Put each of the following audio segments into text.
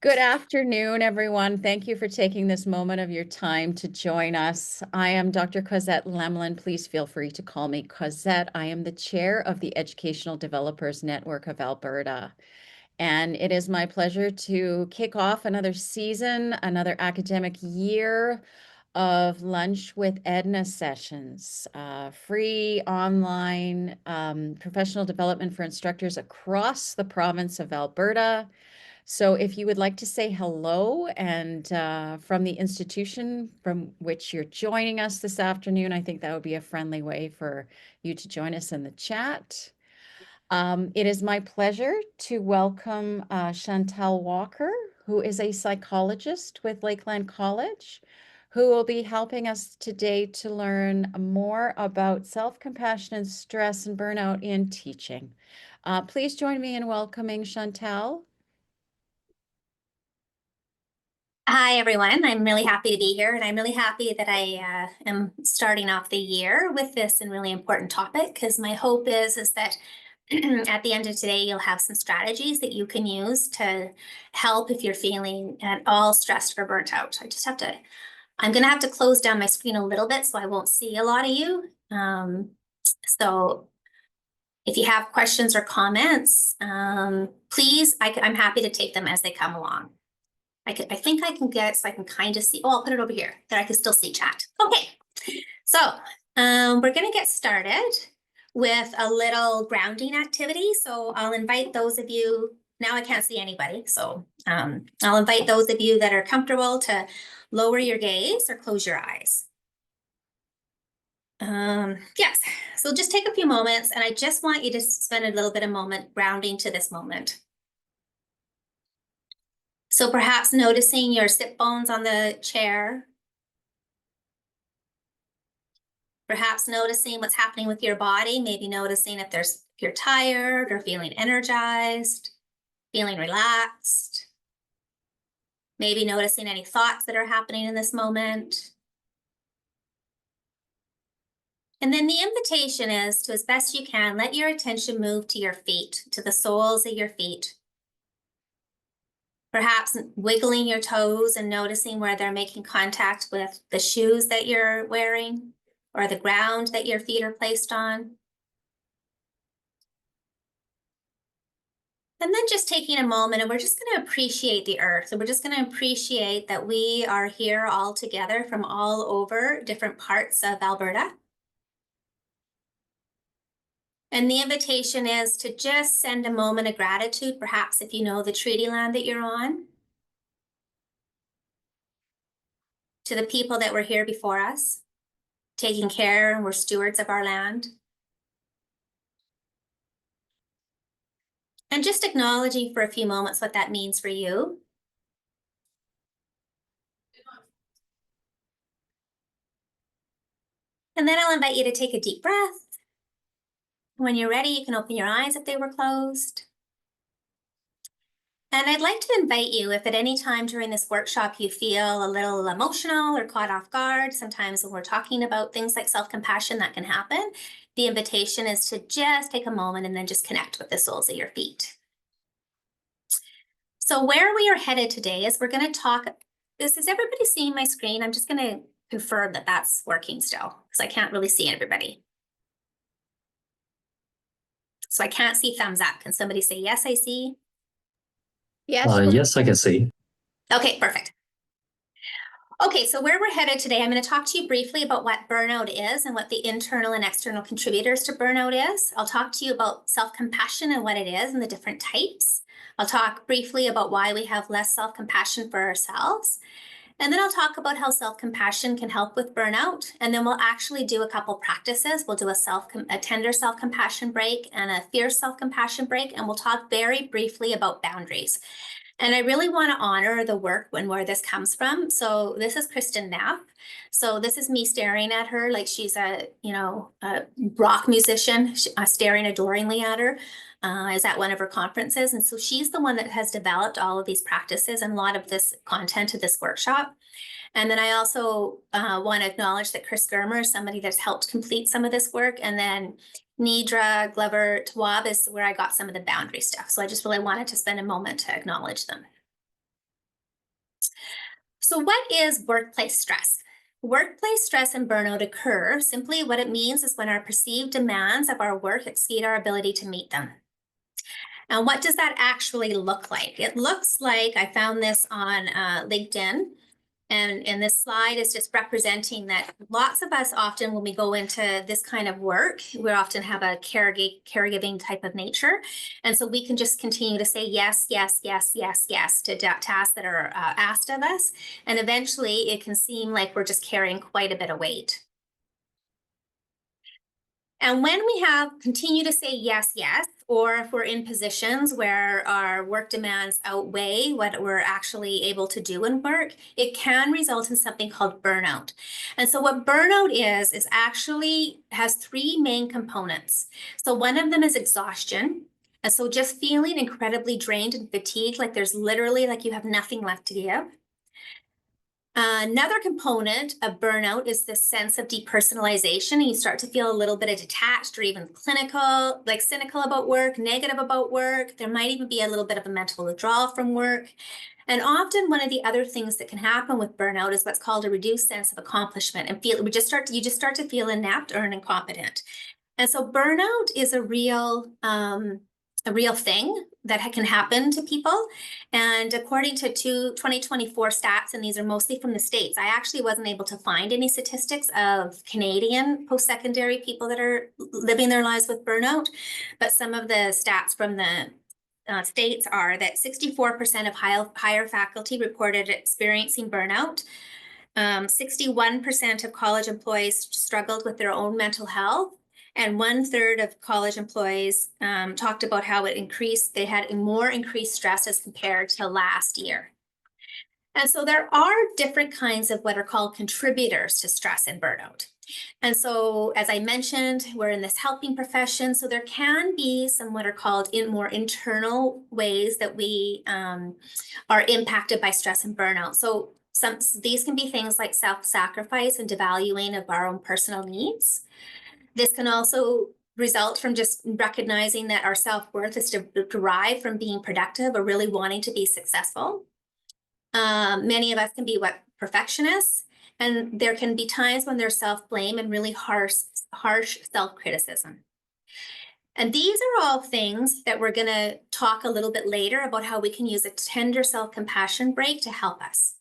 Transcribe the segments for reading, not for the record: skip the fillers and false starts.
Good afternoon, everyone. Thank you for taking this moment of your time to join us. I am Dr. Cosette Lemlin. Please feel free to call me Cosette. I am the chair of the Educational Developers Network of Alberta. And it is my pleasure to kick off another season, another academic year of Lunch with EDNA sessions, free online professional development for instructors across the province of Alberta. So if you would like to say hello and from the institution from which you're joining us this afternoon, I think that would be a friendly way for you to join us in the chat. It is my pleasure to welcome Chantel Walker, who is a psychologist with Lakeland College, who will be helping us today to learn more about self-compassion and stress and burnout in teaching. Please join me in welcoming Chantel. Hi, everyone. I'm really happy to be here, and I'm really happy that I am starting off the year with this and really important topic, because my hope is that at the end of today, you'll have some strategies that you can use to help if you're feeling at all stressed or burnt out. I'm going to have to close down my screen a little bit so I won't see a lot of you. So if you have questions or comments, please, I'm happy to take them as they come along. I think I can get, so I can kind of see, I'll put it over here, that I can still see chat. Okay, so we're gonna get started with a little grounding activity. So I'll invite those of you, now I can't see anybody, so I'll invite those of you that are comfortable to lower your gaze or close your eyes. Yes, so just take a few moments, and I just want you to spend a little bit of moment grounding to this moment. So perhaps noticing your sit bones on the chair. Perhaps noticing what's happening with your body, maybe noticing if you're tired or feeling energized, feeling relaxed. Maybe noticing any thoughts that are happening in this moment. And then the invitation is to, as best you can, let your attention move to your feet, to the soles of your feet. Perhaps wiggling your toes and noticing where they're making contact with the shoes that you're wearing or the ground that your feet are placed on. And then just taking a moment, and we're just going to appreciate the earth. So we're just going to appreciate that we are here all together from all over different parts of Alberta. And the invitation is to just send a moment of gratitude, perhaps if you know the treaty land that you're on, to the people that were here before us, taking care and were stewards of our land. And just acknowledging for a few moments what that means for you. And then I'll invite you to take a deep breath. When you're ready, you can open your eyes if they were closed. And I'd like to invite you, if at any time during this workshop you feel a little emotional or caught off guard, sometimes when we're talking about things like self-compassion, that can happen. The invitation is to just take a moment and then just connect with the soles of your feet. So where we are headed today is we're going to talk, is everybody seeing my screen? I'm just going to confirm that that's working still, because I can't really see everybody. So I can't see thumbs up. Can somebody say, yes, I see? Yes. Yes, I can see. Okay, perfect. Okay, so where we're headed today, I'm going to talk to you briefly about what burnout is and what the internal and external contributors to burnout is. I'll talk to you about self-compassion and what it is and the different types. I'll talk briefly about why we have less self-compassion for ourselves. And then I'll talk about how self-compassion can help with burnout. And then we'll actually do a couple practices. We'll do a tender self-compassion break and a fierce self-compassion break. And we'll talk very briefly about boundaries. And I really want to honor the work and where this comes from. So this is Kristen Knapp. So this is me staring at her like she's a rock musician, staring adoringly at her. I was at one of her conferences. And so she's the one that has developed all of these practices and a lot of this content of this workshop. And then I also want to acknowledge that Chris Germer is somebody that's helped complete some of this work. And then Nidra Glover Tawab is where I got some of the boundary stuff. So I just really wanted to spend a moment to acknowledge them. So what is workplace stress? Workplace stress and burnout occur. Simply what it means is when our perceived demands of our work exceed our ability to meet them. And what does that actually look like? It looks like, I found this on LinkedIn, and this slide is just representing that lots of us often, when we go into this kind of work, we often have a caregiving type of nature. And so we can just continue to say yes, yes, yes, yes, yes to tasks that are asked of us. And eventually it can seem like we're just carrying quite a bit of weight. And when we continue to say yes, yes, or if we're in positions where our work demands outweigh what we're actually able to do in work, it can result in something called burnout. And so what burnout is actually has three main components. So one of them is exhaustion. And so just feeling incredibly drained and fatigued, like there's literally like you have nothing left to give. Another component of burnout is this sense of depersonalization, and you start to feel a little bit of detached or even clinical, like cynical about work, negative about work. There might even be a little bit of a mental withdrawal from work. And often one of the other things that can happen with burnout is what's called a reduced sense of accomplishment, and you just start to feel inept or incompetent. And so burnout is a real thing that can happen to people. And according to 2024 stats, and these are mostly from the States, I actually wasn't able to find any statistics of Canadian post-secondary people that are living their lives with burnout. But some of the stats from the States are that 64% of higher faculty reported experiencing burnout. 61% of college employees struggled with their own mental health. And 1/3 of college employees talked about how they had more increased stress as compared to last year. And so there are different kinds of what are called contributors to stress and burnout. And so, as I mentioned, we're in this helping profession. So there can be some what are called more internal ways that we are impacted by stress and burnout. So these can be things like self-sacrifice and devaluing of our own personal needs. This can also result from just recognizing that our self-worth is derived from being productive or really wanting to be successful. Many of us can be perfectionists, and there can be times when there's self-blame and really harsh self-criticism. And these are all things that we're going to talk a little bit later about how we can use a tender self-compassion break to help us.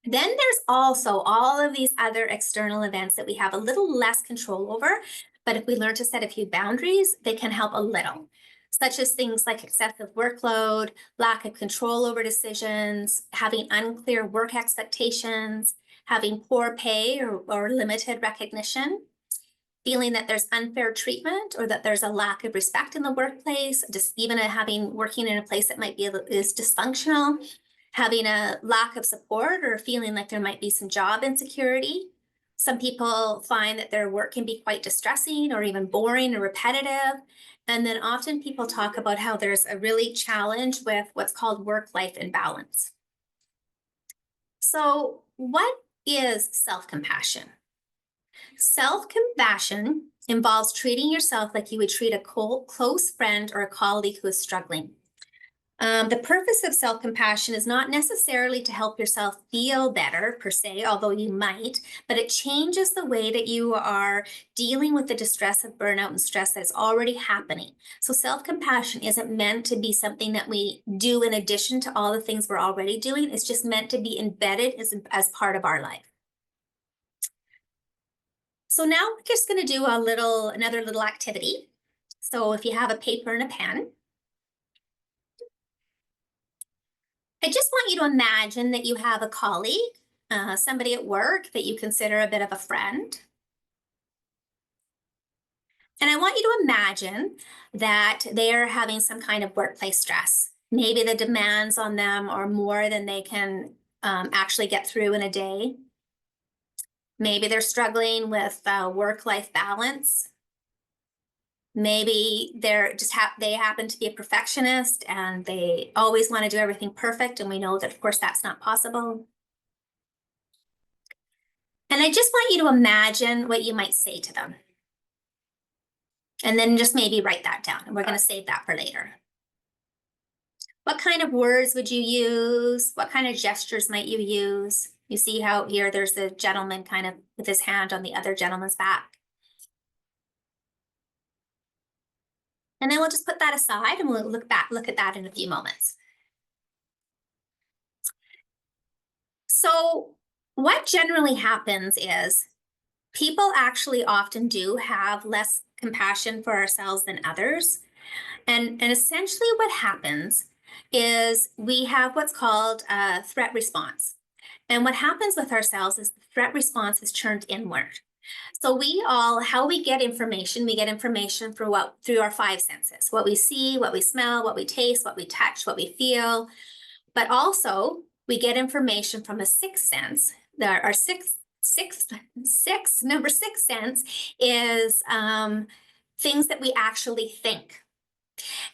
Then there's also all of these other external events that we have a little less control over, but if we learn to set a few boundaries, they can help a little, such as things like excessive workload, lack of control over decisions, having unclear work expectations, having poor pay or limited recognition, feeling that there's unfair treatment or that there's a lack of respect in the workplace, just even working in a place that might be is dysfunctional, having a lack of support or feeling like there might be some job insecurity. Some people find that their work can be quite distressing or even boring or repetitive. And then often people talk about how there's a really challenge with what's called work-life imbalance. So what is self-compassion? Self-compassion involves treating yourself like you would treat a close friend or a colleague who is struggling. The purpose of self-compassion is not necessarily to help yourself feel better per se, although you might, but it changes the way that you are dealing with the distress of burnout and stress that's already happening. So self-compassion isn't meant to be something that we do in addition to all the things we're already doing. It's just meant to be embedded as part of our life. So now we're just going to do another little activity. So if you have a paper and a pen, I just want you to imagine that you have a colleague, somebody at work that you consider a bit of a friend. And I want you to imagine that they're having some kind of workplace stress. Maybe the demands on them are more than they can actually get through in a day. Maybe they're struggling with work-life balance. Maybe they happen to be a perfectionist and they always want to do everything perfect. And we know that, of course, that's not possible. And I just want you to imagine what you might say to them. And then just maybe write that down. And we're going to save that for later. What kind of words would you use? What kind of gestures might you use? You see how here there's a gentleman kind of with his hand on the other gentleman's back. And then we'll just put that aside and we'll look at that in a few moments. So what generally happens is people actually often do have less compassion for ourselves than others. And essentially what happens is we have what's called a threat response. And what happens with ourselves is the threat response is turned inward. So how we get information through our five senses, what we see, what we smell, what we taste, what we touch, what we feel. But also we get information from a sixth sense. Our number six sense is things that we actually think.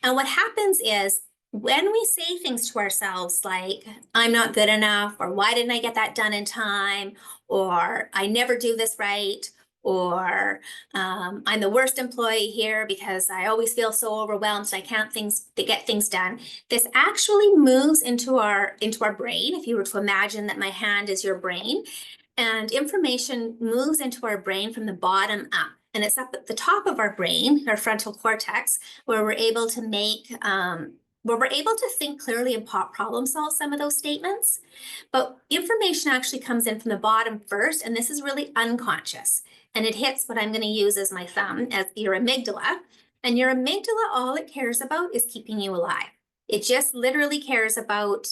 And what happens is when we say things to ourselves like, I'm not good enough, or why didn't I get that done in time, or I never do this right, or I'm the worst employee here because I always feel so overwhelmed so I can't get things done. This actually moves into our brain. If you were to imagine that my hand is your brain, and information moves into our brain from the bottom up. And it's up at the top of our brain, our frontal cortex, where we're able to think clearly and problem solve some of those statements. But information actually comes in from the bottom first, and this is really unconscious. And it hits what I'm going to use as my thumb, as your amygdala. And your amygdala, all it cares about is keeping you alive. It just literally cares about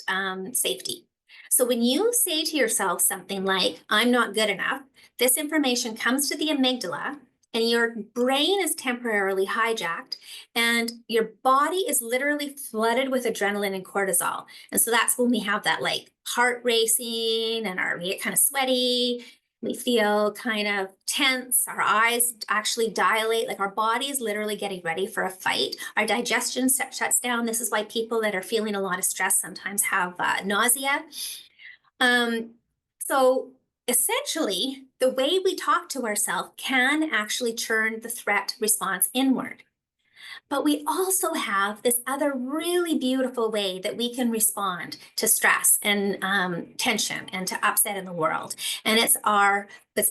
safety. So when you say to yourself something like, I'm not good enough, this information comes to the amygdala and your brain is temporarily hijacked and your body is literally flooded with adrenaline and cortisol. And so that's when we have that like heart racing and we get kind of sweaty. We feel kind of tense. Our eyes actually dilate, like our body is literally getting ready for a fight. Our digestion shuts down. This is why people that are feeling a lot of stress sometimes have nausea. So essentially, the way we talk to ourselves can actually turn the threat response inward. But we also have this other really beautiful way that we can respond to stress and tension and to upset in the world. And it's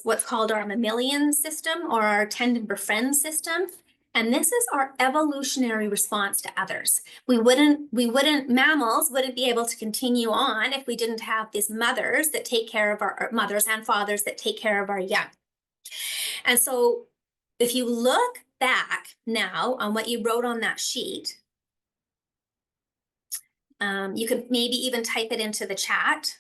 what's called our mammalian system or our tend and befriend system. And this is our evolutionary response to others. Mammals wouldn't be able to continue on if we didn't have these mothers that take care of our mothers and fathers that take care of our young. And so if you look back now on what you wrote on that sheet, you could maybe even type it into the chat.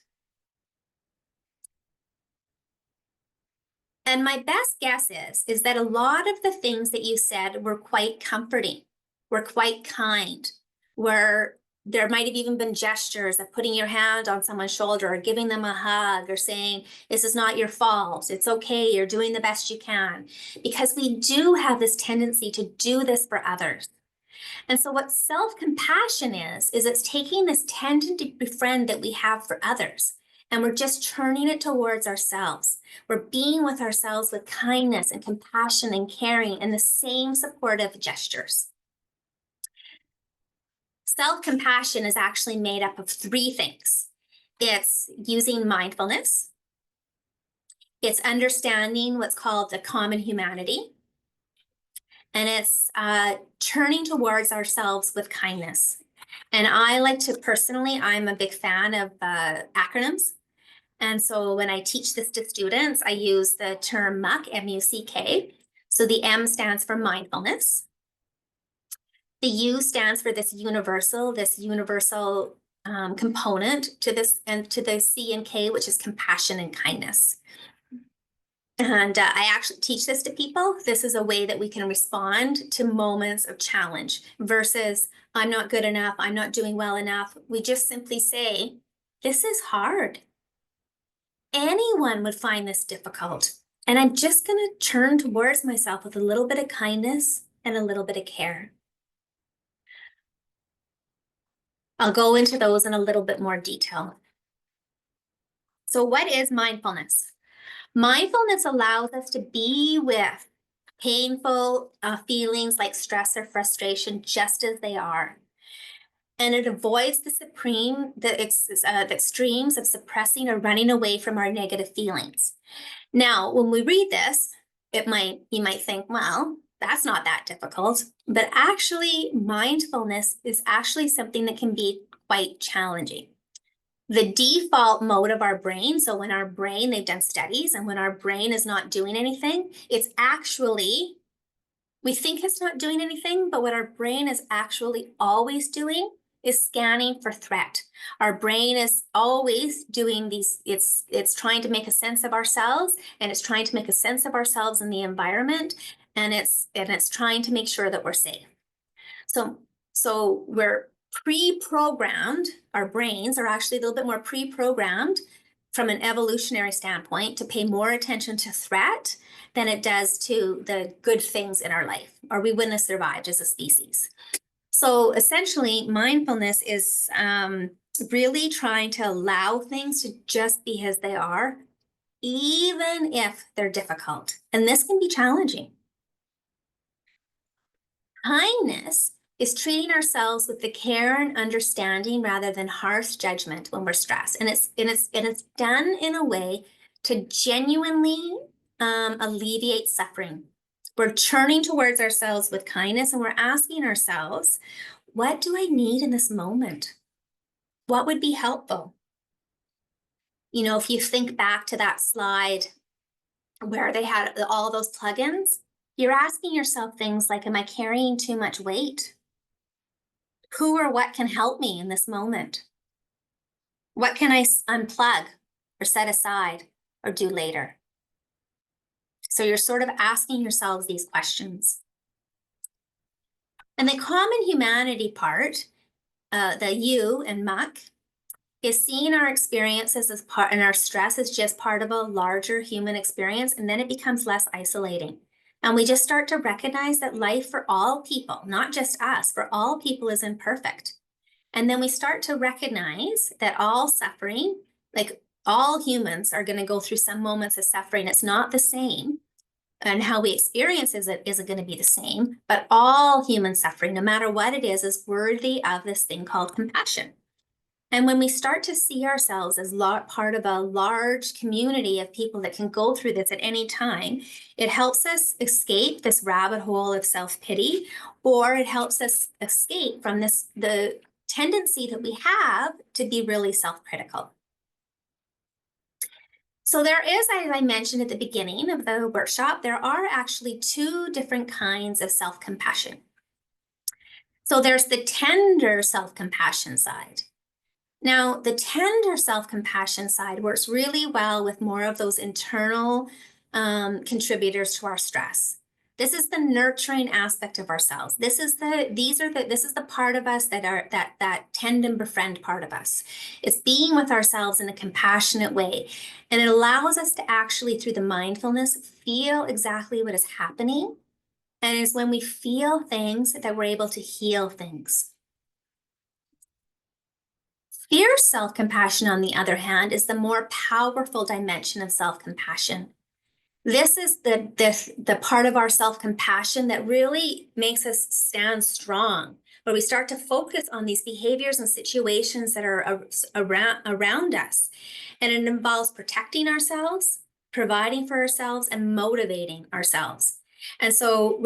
And my best guess is that a lot of the things that you said were quite comforting, were quite kind, there might have even been gestures of putting your hand on someone's shoulder or giving them a hug or saying, this is not your fault. It's okay. You're doing the best you can. Because we do have this tendency to do this for others. And so what self-compassion is it's taking this tendon to befriend that we have for others, and we're just turning it towards ourselves. We're being with ourselves with kindness and compassion and caring and the same supportive gestures. Self-compassion is actually made up of three things. It's using mindfulness. It's understanding what's called the common humanity. And it's turning towards ourselves with kindness. And I like to personally, I'm a big fan of acronyms. And so when I teach this to students, I use the term MUCK, M-U-C-K. So the M stands for mindfulness. The U stands for this universal component to this, and to the C and K, which is compassion and kindness. And I actually teach this to people. This is a way that we can respond to moments of challenge versus I'm not good enough, I'm not doing well enough. We just simply say, this is hard. Anyone would find this difficult. And I'm just going to turn towards myself with a little bit of kindness and a little bit of care. I'll go into those in a little bit more detail. So what is mindfulness? Mindfulness allows us to be with painful feelings like stress or frustration just as they are. and it avoids the extremes of suppressing or running away from our negative feelings. Now, when we read this, you might think, well, that's not that difficult, but actually mindfulness is actually something that can be quite challenging. The default mode of our brain, so when our brain, they've done studies, and when our brain is not doing anything, it's actually, we think it's not doing anything, but what our brain is actually always doing is scanning for threat. Our brain is always doing these, it's trying to make a sense of ourselves, and it's trying to make a sense of ourselves in the environment, and it's trying to make sure that we're safe. So we're pre-programmed, our brains are actually a little bit more pre-programmed from an evolutionary standpoint to pay more attention to threat than it does to the good things in our life, or we wouldn't have survived as a species. So essentially, mindfulness is really trying to allow things to just be as they are, even if they're difficult. And this can be challenging. Kindness is treating ourselves with the care and understanding rather than harsh judgment when we're stressed. And it's done in a way to genuinely alleviate suffering. We're turning towards ourselves with kindness, and we're asking ourselves, what do I need in this moment? What would be helpful? You know, if you think back to that slide where they had all those plugins, you're asking yourself things like, am I carrying too much weight? Who or what can help me in this moment? What can I unplug or set aside or do later? So you're sort of asking yourselves these questions. And the common humanity part, the you and muck, is seeing our experiences as part and our stress as just part of a larger human experience, and then it becomes less isolating. And we just start to recognize that life for all people, not just us, for all people is imperfect. And then we start to recognize that all suffering, like all humans are going to go through some moments of suffering. It's not the same. And how we experience it isn't going to be the same, but all human suffering, no matter what it is worthy of this thing called compassion. And when we start to see ourselves as part of a large community of people that can go through this at any time, it helps us escape this rabbit hole of self-pity, or it helps us escape from the tendency that we have to be really self-critical. So there is, as I mentioned at the beginning of the workshop, there are actually two different kinds of self-compassion. So there's the tender self-compassion side. Now, the tender self-compassion side works really well with more of those internal contributors to our stress. This is the nurturing aspect of ourselves. This is the part of us that tend and befriend part of us. It's being with ourselves in a compassionate way. And it allows us to actually, through the mindfulness, feel exactly what is happening. And it's when we feel things that we're able to heal things. Fierce self-compassion, on the other hand, is the more powerful dimension of self-compassion. This is the part of our self-compassion that really makes us stand strong, where we start to focus on these behaviors and situations that are around us. And it involves protecting ourselves, providing for ourselves, and motivating ourselves. And so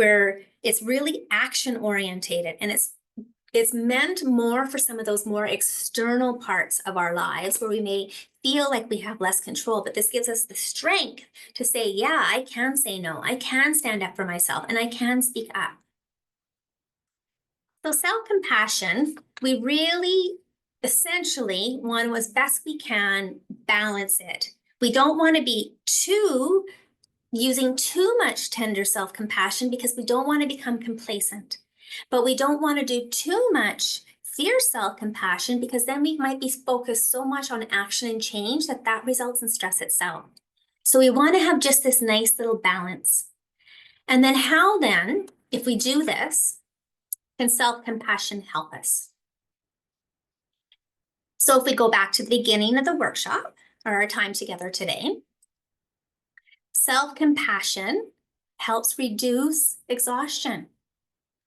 it's really action-orientated, and it's meant more for some of those more external parts of our lives where we may feel like we have less control, but this gives us the strength to say, yeah, I can say no, I can stand up for myself, and I can speak up. So self-compassion, we really essentially want to, as best we can, balance it. We don't want to be using too much tender self-compassion because we don't want to become complacent. But we don't want to do too much fierce self-compassion because then we might be focused so much on action and change that results in stress itself. So we want to have just this nice little balance. And then how then, if we do this, can self-compassion help us? So if we go back to the beginning of the workshop or our time together today, self-compassion helps reduce exhaustion.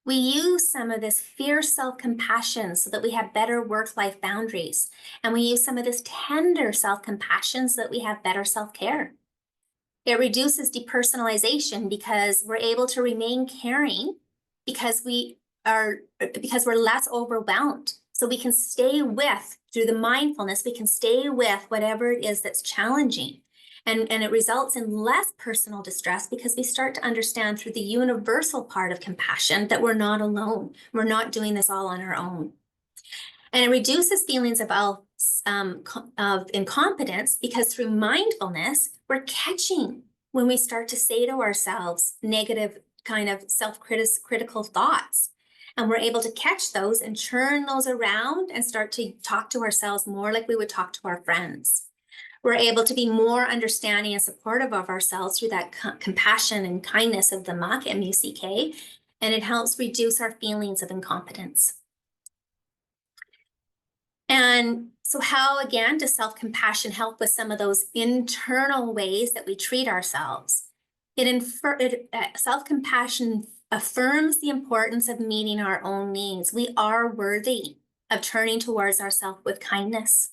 We use some of this fierce self-compassion so that we have better work-life boundaries. And we use some of this tender self-compassion so that we have better self-care. It reduces depersonalization because we're able to remain caring because we're less overwhelmed. So we can stay with, through the mindfulness, we can stay with whatever it is that's challenging. And it results in less personal distress because we start to understand through the universal part of compassion that we're not alone. We're not doing this all on our own. And it reduces feelings of incompetence because through mindfulness, we're catching when we start to say to ourselves negative kind of self-critical thoughts. And we're able to catch those and churn those around and start to talk to ourselves more like we would talk to our friends. We're able to be more understanding and supportive of ourselves through that compassion and kindness of the muck, M-U-C-K, and it helps reduce our feelings of incompetence. And so how, again, does self-compassion help with some of those internal ways that we treat ourselves? Self-compassion affirms the importance of meeting our own needs. We are worthy of turning towards ourselves with kindness.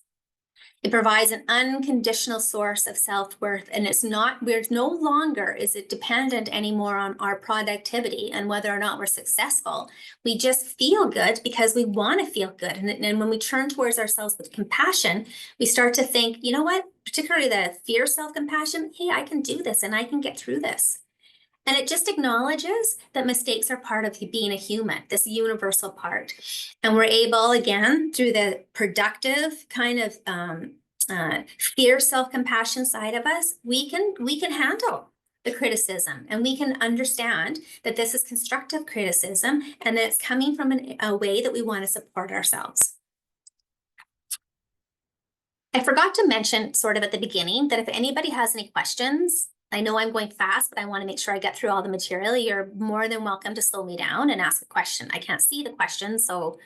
It provides an unconditional source of self-worth, and we're no longer is it dependent anymore on our productivity and whether or not we're successful. We just feel good because we want to feel good. And when we turn towards ourselves with compassion, we start to think, you know what, particularly the fear self-compassion, hey, I can do this and I can get through this. And it just acknowledges that mistakes are part of being a human, this universal part. And we're able, again, through the productive kind of fear self-compassion side of us, we can handle the criticism, and we can understand that this is constructive criticism and that it's coming from a way that we want to support ourselves. I forgot to mention sort of at the beginning that if anybody has any questions, I know I'm going fast, but I want to make sure I get through all the material. You're more than welcome to slow me down and ask a question. I can't see the question, so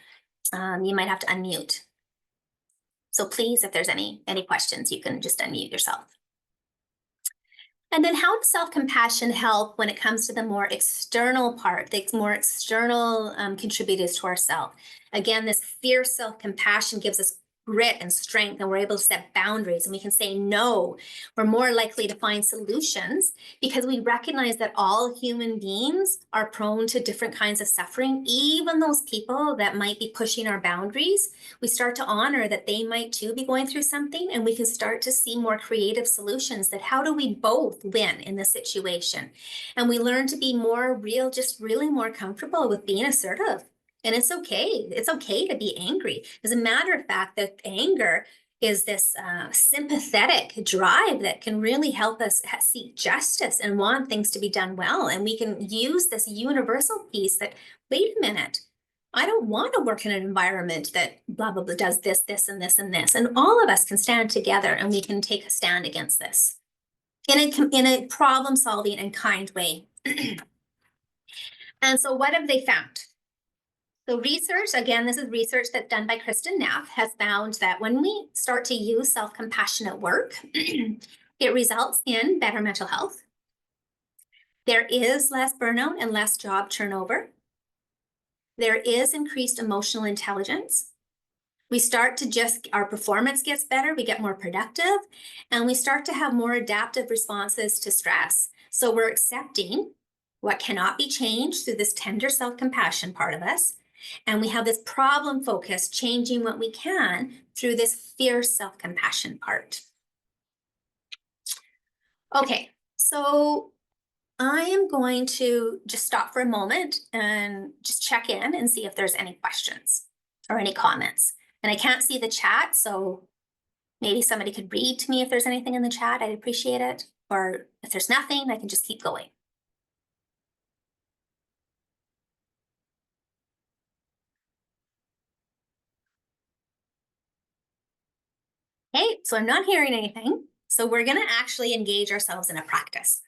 you might have to unmute. So please, if there's any questions, you can just unmute yourself. And then how does self-compassion help when it comes to the more external part, the more external contributors to ourselves? Again, this fierce self-compassion gives us grit and strength, and we're able to set boundaries, and we can say no. We're more likely to find solutions because we recognize that all human beings are prone to different kinds of suffering. Even those people that might be pushing our boundaries, we start to honor that they might too be going through something, and we can start to see more creative solutions that how do we both win in this situation? And we learn to be more real, just really more comfortable with being assertive. And it's okay. It's okay to be angry. As a matter of fact, that anger is this sympathetic drive that can really help us seek justice and want things to be done well. And we can use this universal piece that, wait a minute, I don't want to work in an environment that blah, blah, blah, does this, this, and this, and this. And all of us can stand together and we can take a stand against this in a problem-solving and kind way. And so what have they found? So research, again, this is research that's done by Kristen Neff, has found that when we start to use self-compassion at work, it results in better mental health. There is less burnout and less job turnover. There is increased emotional intelligence. We start to our performance gets better, we get more productive, and we start to have more adaptive responses to stress. So we're accepting what cannot be changed through this tender self-compassion part of us. And we have this problem focus, changing what we can through this fierce self-compassion part. Okay, so I am going to just stop for a moment and just check in and see if there's any questions or any comments. And I can't see the chat, so maybe somebody could read to me if there's anything in the chat. I'd appreciate it. Or if there's nothing, I can just keep going. Okay, so I'm not hearing anything. So we're going to actually engage ourselves in a practice.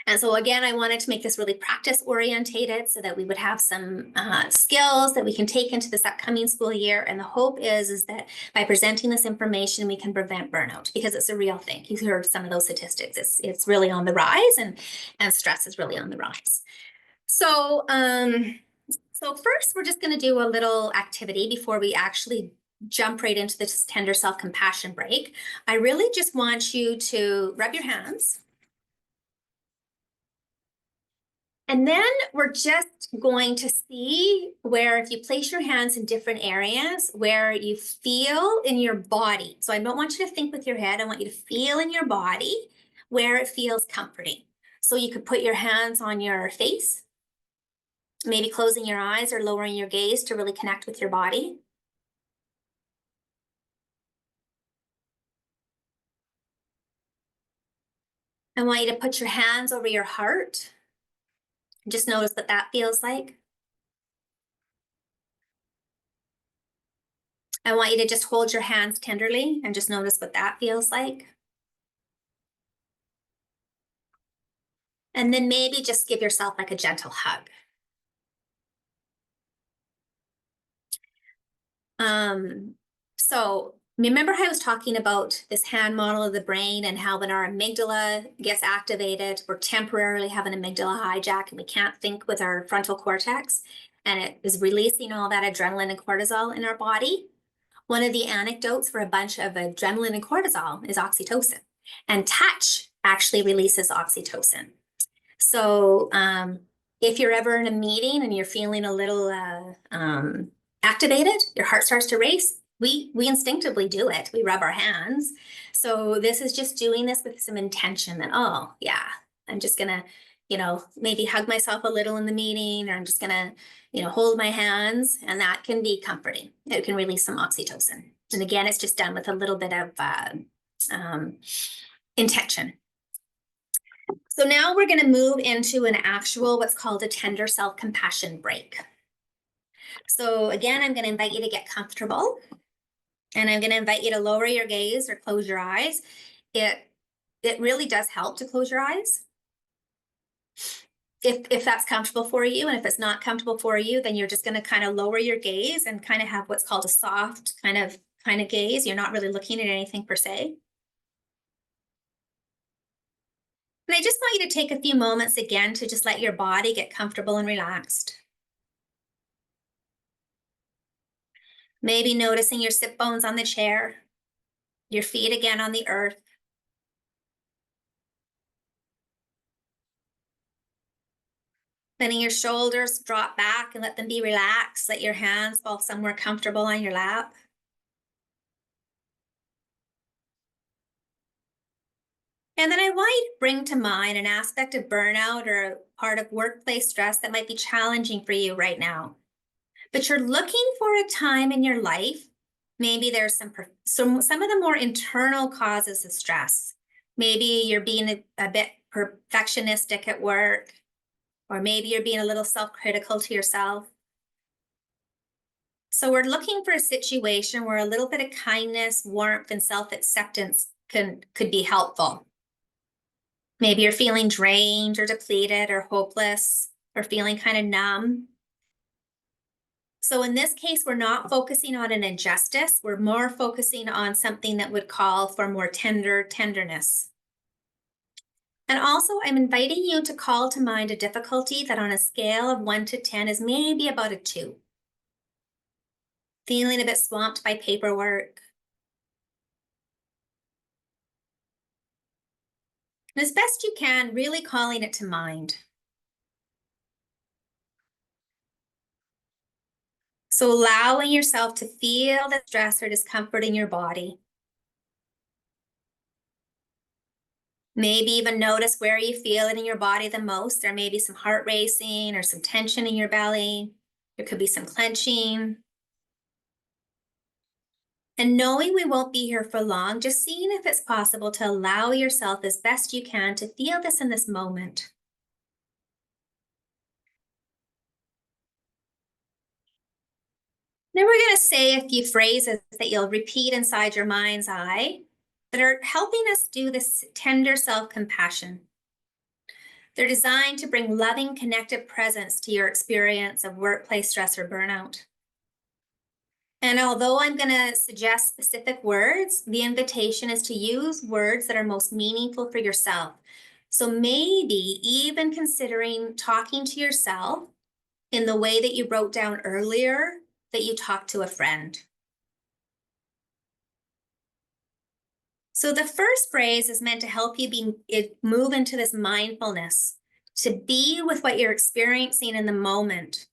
And so again, I wanted to make this really practice orientated so that we would have some skills that we can take into this upcoming school year. And the hope is that by presenting this information, we can prevent burnout, because it's a real thing. You've heard some of those statistics. It's really on the rise, and stress is really on the rise. So first, we're just going to do a little activity before we actually jump right into this tender self-compassion break. I really just want you to rub your hands. And then we're just going to see where, if you place your hands in different areas, where you feel in your body. So I don't want you to think with your head. I want you to feel in your body where it feels comforting. So you could put your hands on your face, maybe closing your eyes or lowering your gaze to really connect with your body. I want you to put your hands over your heart. Just notice what that feels like. I want you to just hold your hands tenderly and just notice what that feels like. And then maybe just give yourself like a gentle hug. So remember how I was talking about this hand model of the brain and how when our amygdala gets activated, we're temporarily having amygdala hijack and we can't think with our frontal cortex, and it is releasing all that adrenaline and cortisol in our body. One of the anecdotes for a bunch of adrenaline and cortisol is oxytocin, and touch actually releases oxytocin. So if you're ever in a meeting and you're feeling a little activated, your heart starts to race, we instinctively do it. We rub our hands. So this is just doing this with some intention that, oh yeah, I'm just gonna, maybe hug myself a little in the meeting, or I'm just gonna, hold my hands, and that can be comforting. It can release some oxytocin. And again, it's just done with a little bit of intention. So now we're going to move into an actual, what's called a tender self-compassion break. So again, I'm going to invite you to get comfortable, and I'm going to invite you to lower your gaze or close your eyes. It really does help to close your eyes if that's comfortable for you. And if it's not comfortable for you, then you're just going to kind of lower your gaze and kind of have what's called a soft kind of gaze. You're not really looking at anything per se. And I just want you to take a few moments again to just let your body get comfortable and relaxed. Maybe noticing your sit bones on the chair, your feet again on the earth. Letting your shoulders drop back and let them be relaxed. Let your hands fall somewhere comfortable on your lap. And then I want you to bring to mind an aspect of burnout or a part of workplace stress that might be challenging for you right now. But you're looking for a time in your life, maybe there's some of the more internal causes of stress. Maybe you're being a bit perfectionistic at work, or maybe you're being a little self-critical to yourself. So we're looking for a situation where a little bit of kindness, warmth, and self-acceptance could be helpful. Maybe you're feeling drained or depleted or hopeless or feeling kind of numb. So in this case, we're not focusing on an injustice. We're more focusing on something that would call for more tenderness. And also, I'm inviting you to call to mind a difficulty that on a scale of 1 to 10 is maybe about a 2. Feeling a bit swamped by paperwork. And as best you can, really calling it to mind. So allowing yourself to feel the stress or discomfort in your body. Maybe even notice where you feel it in your body the most. There may be some heart racing or some tension in your belly. There could be some clenching. And knowing we won't be here for long, just seeing if it's possible to allow yourself as best you can to feel this in this moment. Then we're going to say a few phrases that you'll repeat inside your mind's eye that are helping us do this tender self-compassion. They're designed to bring loving, connected presence to your experience of workplace stress or burnout. And although I'm going to suggest specific words, the invitation is to use words that are most meaningful for yourself. So maybe even considering talking to yourself in the way that you wrote down earlier that you talked to a friend. So the first phrase is meant to help you move into this mindfulness, to be with what you're experiencing in the moment.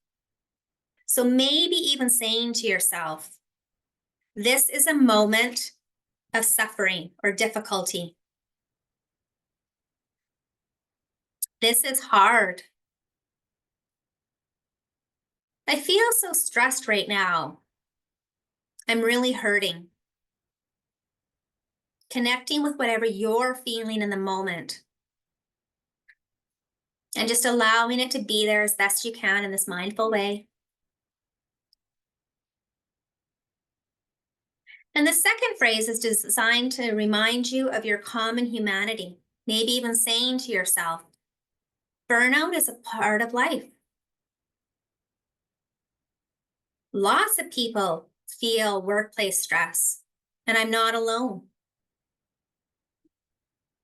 So maybe even saying to yourself, this is a moment of suffering or difficulty. This is hard. I feel so stressed right now. I'm really hurting. Connecting with whatever you're feeling in the moment. And just allowing it to be there as best you can in this mindful way. And the second phrase is designed to remind you of your common humanity. Maybe even saying to yourself, burnout is a part of life. Lots of people feel workplace stress, and I'm not alone.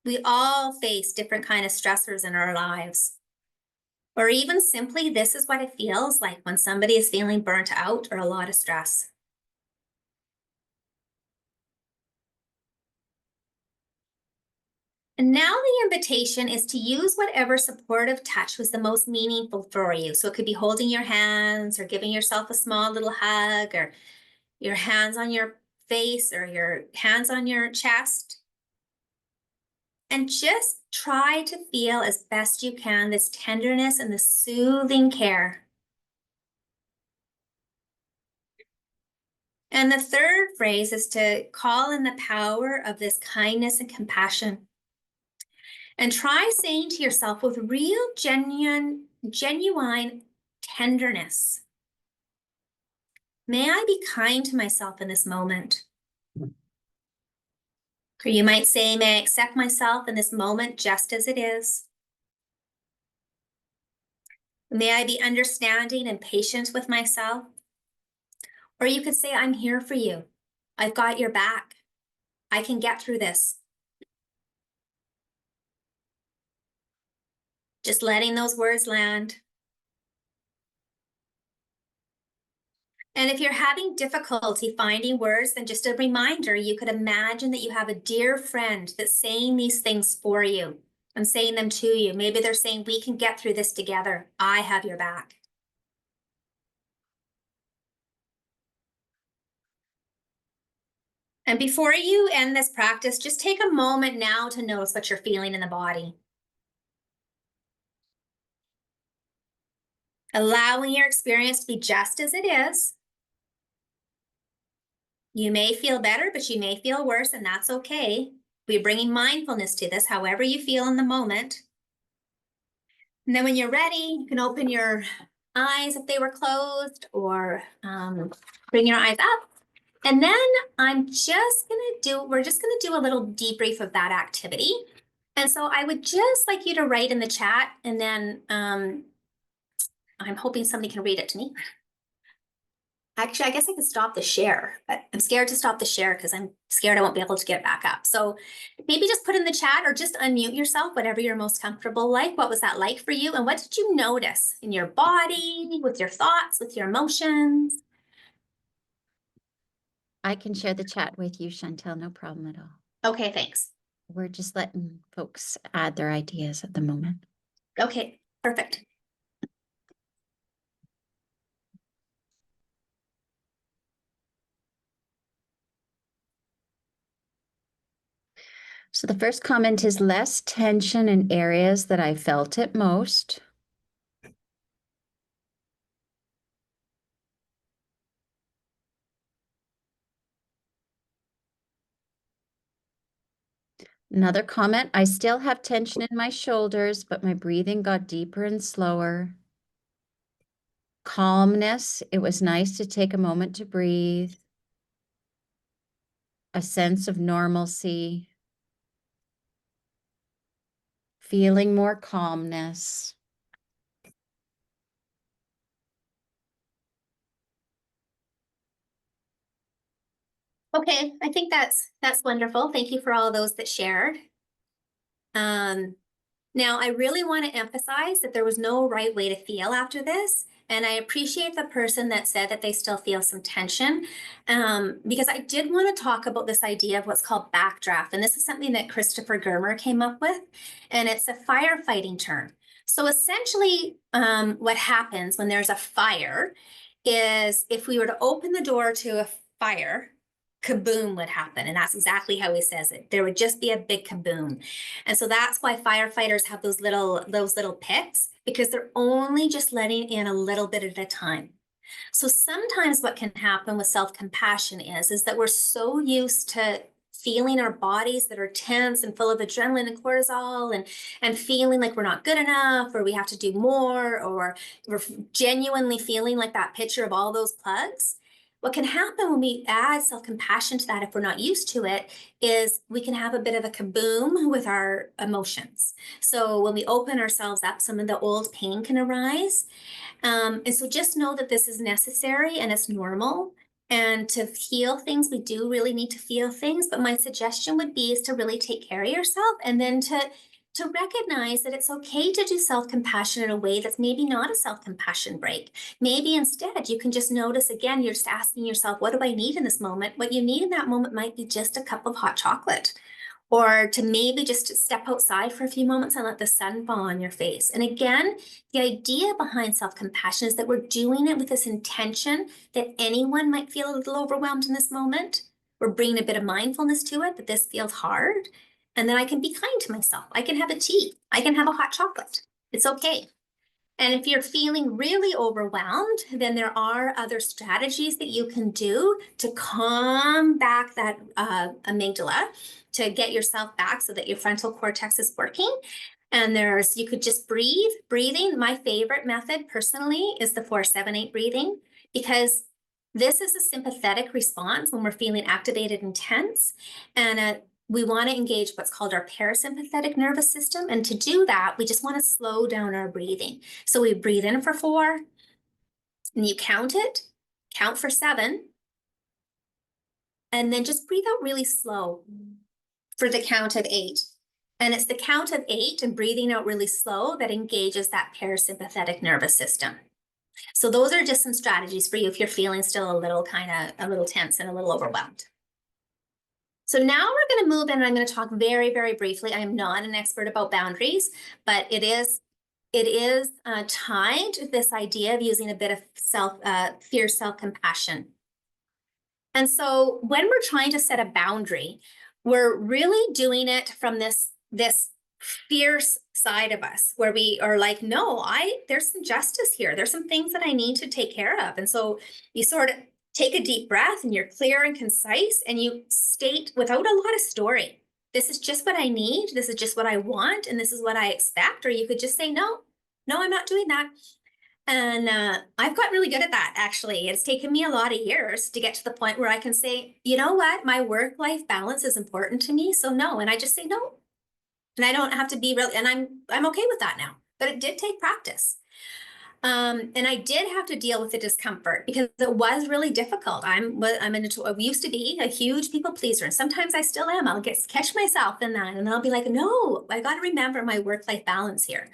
We all face different kind of stressors in our lives. Or even simply, this is what it feels like when somebody is feeling burnt out or a lot of stress. And now the invitation is to use whatever supportive touch was the most meaningful for you. So it could be holding your hands or giving yourself a small little hug or your hands on your face or your hands on your chest. And just try to feel as best you can this tenderness and this soothing care. And the third phrase is to call in the power of this kindness and compassion. And try saying to yourself with real, genuine tenderness, may I be kind to myself in this moment? Or you might say, may I accept myself in this moment just as it is? May I be understanding and patient with myself? Or you could say, I'm here for you. I've got your back. I can get through this. Just letting those words land. And if you're having difficulty finding words, then just a reminder, you could imagine that you have a dear friend that's saying these things for you and saying them to you. Maybe they're saying, we can get through this together. I have your back. And before you end this practice, just take a moment now to notice what you're feeling in the body. Allowing your experience to be just as it is. You may feel better, but you may feel worse, and that's okay. We're bringing mindfulness to this, however you feel in the moment. And then when you're ready, you can open your eyes if they were closed, or bring your eyes up. And then we're just gonna do a little debrief of that activity. And so I would just like you to write in the chat, and then I'm hoping somebody can read it to me. Actually, I guess I could stop the share, but I'm scared to stop the share because I'm scared I won't be able to get back up. So maybe just put in the chat or just unmute yourself, whatever you're most comfortable like. What was that like for you? And what did you notice in your body, with your thoughts, with your emotions? I can share the chat with you, Chantel, no problem at all. Okay, thanks. We're just letting folks add their ideas at the moment. Okay, perfect. So the first comment is less tension in areas that I felt it most. Another comment, I still have tension in my shoulders, but my breathing got deeper and slower. Calmness, it was nice to take a moment to breathe. A sense of normalcy. Feeling more calmness. Okay, I think that's wonderful. Thank you for all those that shared. Now, I really want to emphasize that there was no right way to feel after this. And I appreciate the person that said that they still feel some tension, because I did want to talk about this idea of what's called backdraft. And this is something that Christopher Germer came up with, and it's a firefighting term. So essentially, what happens when there's a fire is if we were to open the door to a fire, kaboom would happen. And that's exactly how he says it. There would just be a big kaboom. And so that's why firefighters have those little picks, because they're only just letting in a little bit at a time. So sometimes what can happen with self-compassion is that we're so used to feeling our bodies that are tense and full of adrenaline and cortisol, and feeling like we're not good enough, or we have to do more, or we're genuinely feeling like that picture of all those plugs. What can happen when we add self-compassion to that, if we're not used to it, is we can have a bit of a kaboom with our emotions. So when we open ourselves up, some of the old pain can arise. And so just know that this is necessary and it's normal. And to heal things, we do really need to feel things. But my suggestion would be is to really take care of yourself, and then to recognize that it's okay to do self-compassion in a way that's maybe not a self-compassion break. Maybe instead you can just notice, again, you're just asking yourself, what do I need in this moment? What you need in that moment might be just a cup of hot chocolate, or to maybe just step outside for a few moments and let the sun fall on your face. And again, the idea behind self-compassion is that we're doing it with this intention that anyone might feel a little overwhelmed in this moment. We're bringing a bit of mindfulness to it, that this feels hard, and then I can be kind to myself. I can have a tea. I can have a hot chocolate. It's okay. And if you're feeling really overwhelmed, then there are other strategies that you can do to calm back that amygdala, to get yourself back so that your frontal cortex is working. And you could just breathe. Breathing, my favorite method personally is the 4-7-8 breathing, because this is a sympathetic response when we're feeling activated and tense. And we want to engage what's called our parasympathetic nervous system. And to do that, we just want to slow down our breathing. So we breathe in for 4, and you count it, count for 7, and then just breathe out really slow for the count of 8. And it's the count of 8 and breathing out really slow that engages that parasympathetic nervous system. So those are just some strategies for you if you're feeling still a little tense and a little overwhelmed. So now we're going to move in, and I'm going to talk very, very briefly. I am not an expert about boundaries, but it is tied to this idea of using a bit of fierce self-compassion. And so when we're trying to set a boundary, we're really doing it from this fierce side of us, where we are like, no, there's some justice here. There's some things that I need to take care of. And so you sort of take a deep breath, and you're clear and concise, and you state without a lot of story, this is just what I need, this is just what I want, and this is what I expect. Or you could just say, no, I'm not doing that. And I've gotten really good at that, actually. It's taken me a lot of years to get to the point where I can say, you know what, my work-life balance is important to me, so no. And I just say no. And I don't have to be real, and I'm okay with that now. But it did take practice. And I did have to deal with the discomfort, because it was really difficult. I used to be a huge people pleaser, and sometimes I still am. I'll catch myself in that, and I'll be like, no, I got to remember my work-life balance here.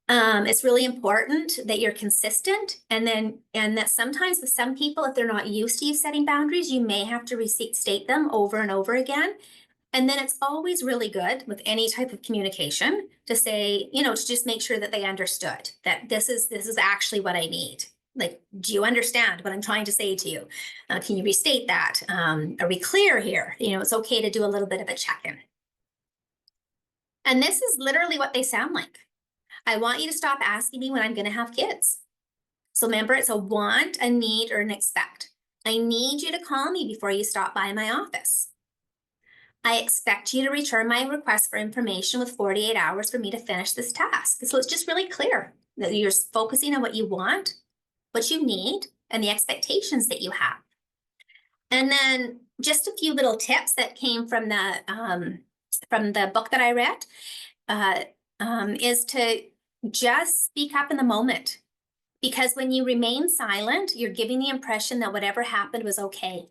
It's really important that you're consistent, and that sometimes with some people, if they're not used to you setting boundaries, you may have to state them over and over again. And then it's always really good with any type of communication to say, to just make sure that they understood that this is actually what I need. Like, do you understand what I'm trying to say to you? Can you restate that? Are we clear here? It's okay to do a little bit of a check-in. And this is literally what they sound like. I want you to stop asking me when I'm going to have kids. So remember, it's a want, a need, or an expect. I need you to call me before you stop by my office. I expect you to return my request for information with 48 hours for me to finish this task. So it's just really clear that you're focusing on what you want, what you need, and the expectations that you have. And then just a few little tips that came from the book that I read is to just speak up in the moment. Because when you remain silent, you're giving the impression that whatever happened was okay.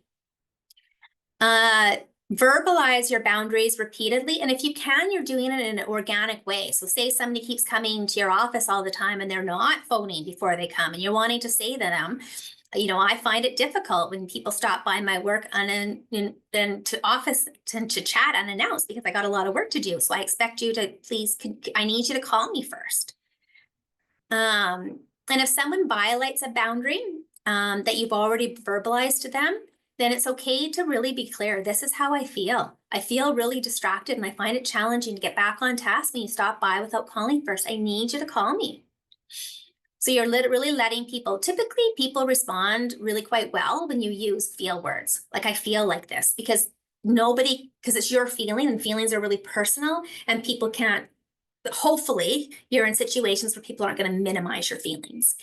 Verbalize your boundaries repeatedly. And if you can, you're doing it in an organic way. So say somebody keeps coming to your office all the time and they're not phoning before they come, and you're wanting to say to them, I find it difficult when people stop by my work and then to office to chat unannounced because I got a lot of work to do. So I expect you to I need you to call me first. And if someone violates a boundary that you've already verbalized to them, then it's okay to really be clear. This is how I feel. I feel really distracted and I find it challenging to get back on task when you stop by without calling first. I need you to call me. So you're really letting typically people respond really quite well when you use feel words. Like, I feel like this, because it's your feeling, and feelings are really personal, and people can't, hopefully you're in situations where people aren't going to minimize your feelings.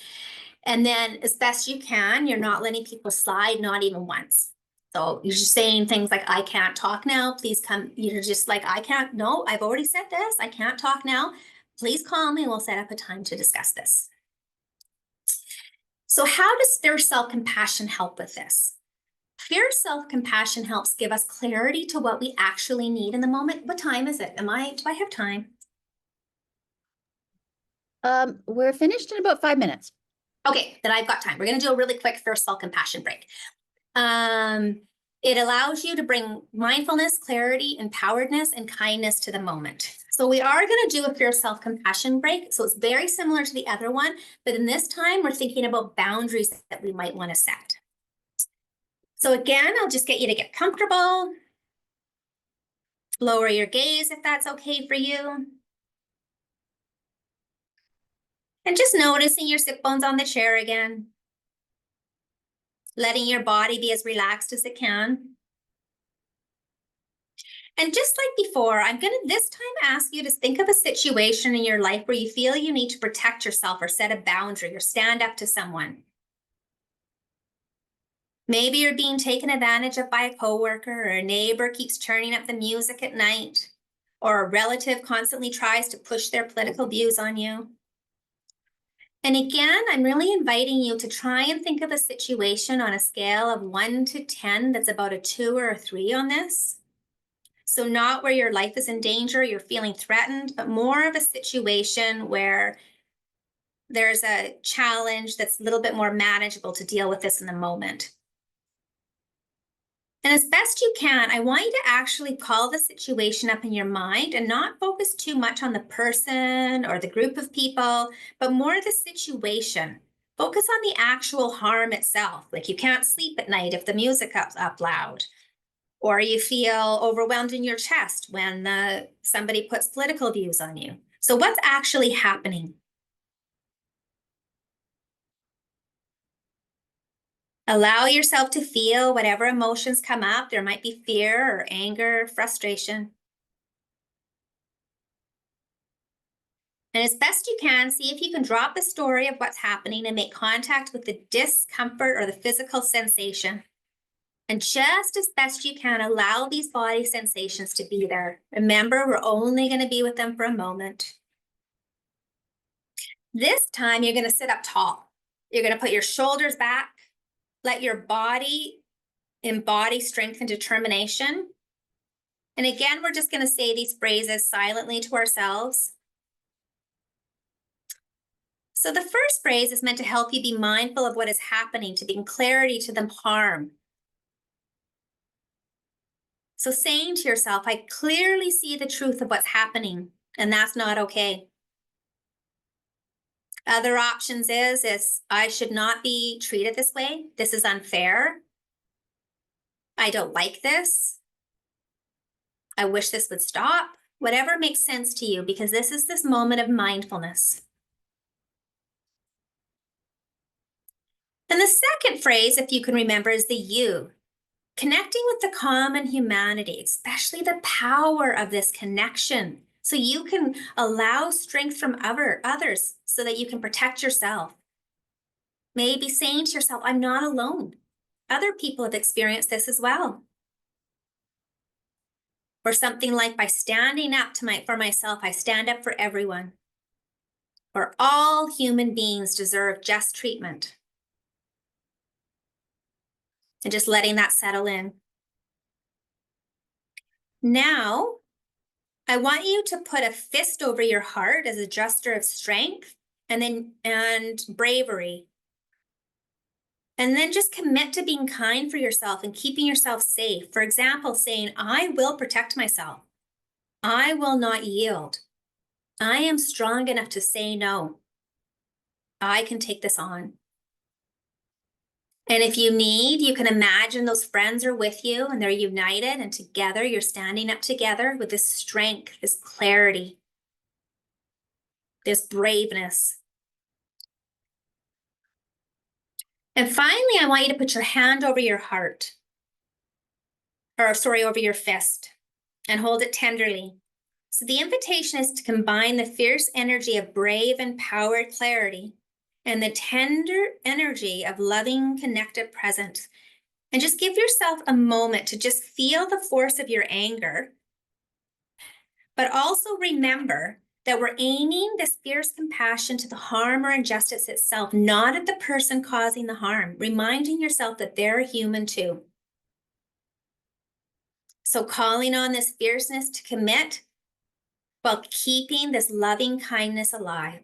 And then as best you can, you're not letting people slide, not even once. So you're just saying things like, I can't talk now, please come. You're just like, no, I've already said this, I can't talk now. Please call me and we'll set up a time to discuss this. So how does fear self-compassion help with this? Fear self-compassion helps give us clarity to what we actually need in the moment. What time is it? Do I have time? We're finished in about 5 minutes. Okay, then I've got time. We're going to do a really quick fear self-compassion break. It allows you to bring mindfulness, clarity, empoweredness, and kindness to the moment. So we are going to do a fear self-compassion break. So it's very similar to the other one, but in this time, we're thinking about boundaries that we might want to set. So again, I'll just get you to get comfortable. Lower your gaze if that's okay for you. And just noticing your sit bones on the chair again. Letting your body be as relaxed as it can. And just like before, I'm going to this time ask you to think of a situation in your life where you feel you need to protect yourself or set a boundary or stand up to someone. Maybe you're being taken advantage of by a coworker, or a neighbor keeps turning up the music at night, or a relative constantly tries to push their political views on you. And again, I'm really inviting you to try and think of a situation on a scale of 1 to 10 that's about a 2 or a 3 on this. So not where your life is in danger, you're feeling threatened, but more of a situation where there's a challenge that's a little bit more manageable to deal with this in the moment. And as best you can, I want you to actually call the situation up in your mind and not focus too much on the person or the group of people, but more the situation. Focus on the actual harm itself. Like, you can't sleep at night if the music is up loud, or you feel overwhelmed in your chest when somebody puts political views on you. So what's actually happening? Allow yourself to feel whatever emotions come up. There might be fear or anger, frustration. And as best you can, see if you can drop the story of what's happening and make contact with the discomfort or the physical sensation. And just as best you can, allow these body sensations to be there. Remember, we're only going to be with them for a moment. This time, you're going to sit up tall. You're going to put your shoulders back. Let your body embody strength and determination. And again, we're just going to say these phrases silently to ourselves. So the first phrase is meant to help you be mindful of what is happening, to bring clarity to the harm. So saying to yourself, I clearly see the truth of what's happening, and that's not okay. Other options is I should not be treated this way. This is unfair. I don't like this. I wish this would stop. Whatever makes sense to you, because this is this moment of mindfulness. And the second phrase, if you can remember, is the you. Connecting with the common humanity, especially the power of this connection, so you can allow strength from others so that you can protect yourself. Maybe saying to yourself, I'm not alone. Other people have experienced this as well. Or something like, by standing up for myself, I stand up for everyone. Or all human beings deserve just treatment. And just letting that settle in. Now, I want you to put a fist over your heart as a gesture of strength and bravery. And then just commit to being kind for yourself and keeping yourself safe. For example, saying, I will protect myself. I will not yield. I am strong enough to say no. I can take this on. And if you need, you can imagine those friends are with you and they're united, and together you're standing up together with this strength, this clarity, this braveness. And finally, I want you to put your hand over your heart, over your fist, and hold it tenderly. So the invitation is to combine the fierce energy of brave, empowered clarity and the tender energy of loving, connected presence. And just give yourself a moment to just feel the force of your anger, but also remember that we're aiming this fierce compassion to the harm or injustice itself, not at the person causing the harm, reminding yourself that they're human too. So calling on this fierceness to commit while keeping this loving kindness alive.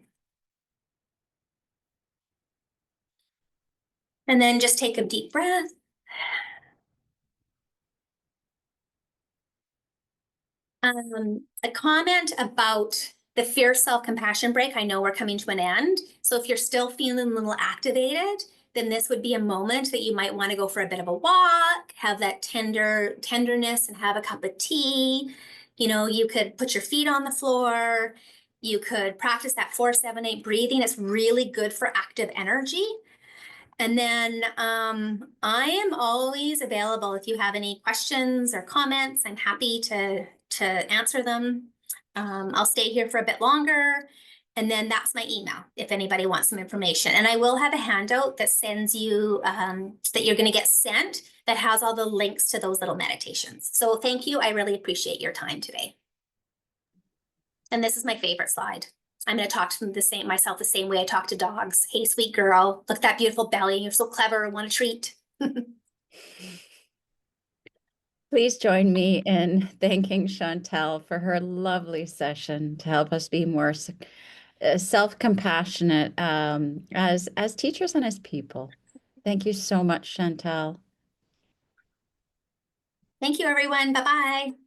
And then just take a deep breath. A comment about the fierce self-compassion break. I know we're coming to an end. So if you're still feeling a little activated, then this would be a moment that you might want to go for a bit of a walk, have that tenderness and have a cup of tea. You know, you could put your feet on the floor. You could practice that 4-7-8 breathing. It's really good for active energy. And then I am always available if you have any questions or comments. I'm happy to answer them. I'll stay here for a bit longer. And then that's my email if anybody wants some information. And I will have a handout that sends you, that you're going to get sent, that has all the links to those little meditations. So thank you. I really appreciate your time today. And this is my favorite slide. I'm going to talk to myself the same way I talk to dogs. Hey, sweet girl, look at that beautiful belly. You're so clever. I want a treat. Please join me in thanking Chantel for her lovely session to help us be more self-compassionate as teachers and as people. Thank you so much, Chantel. Thank you, everyone. Bye-bye.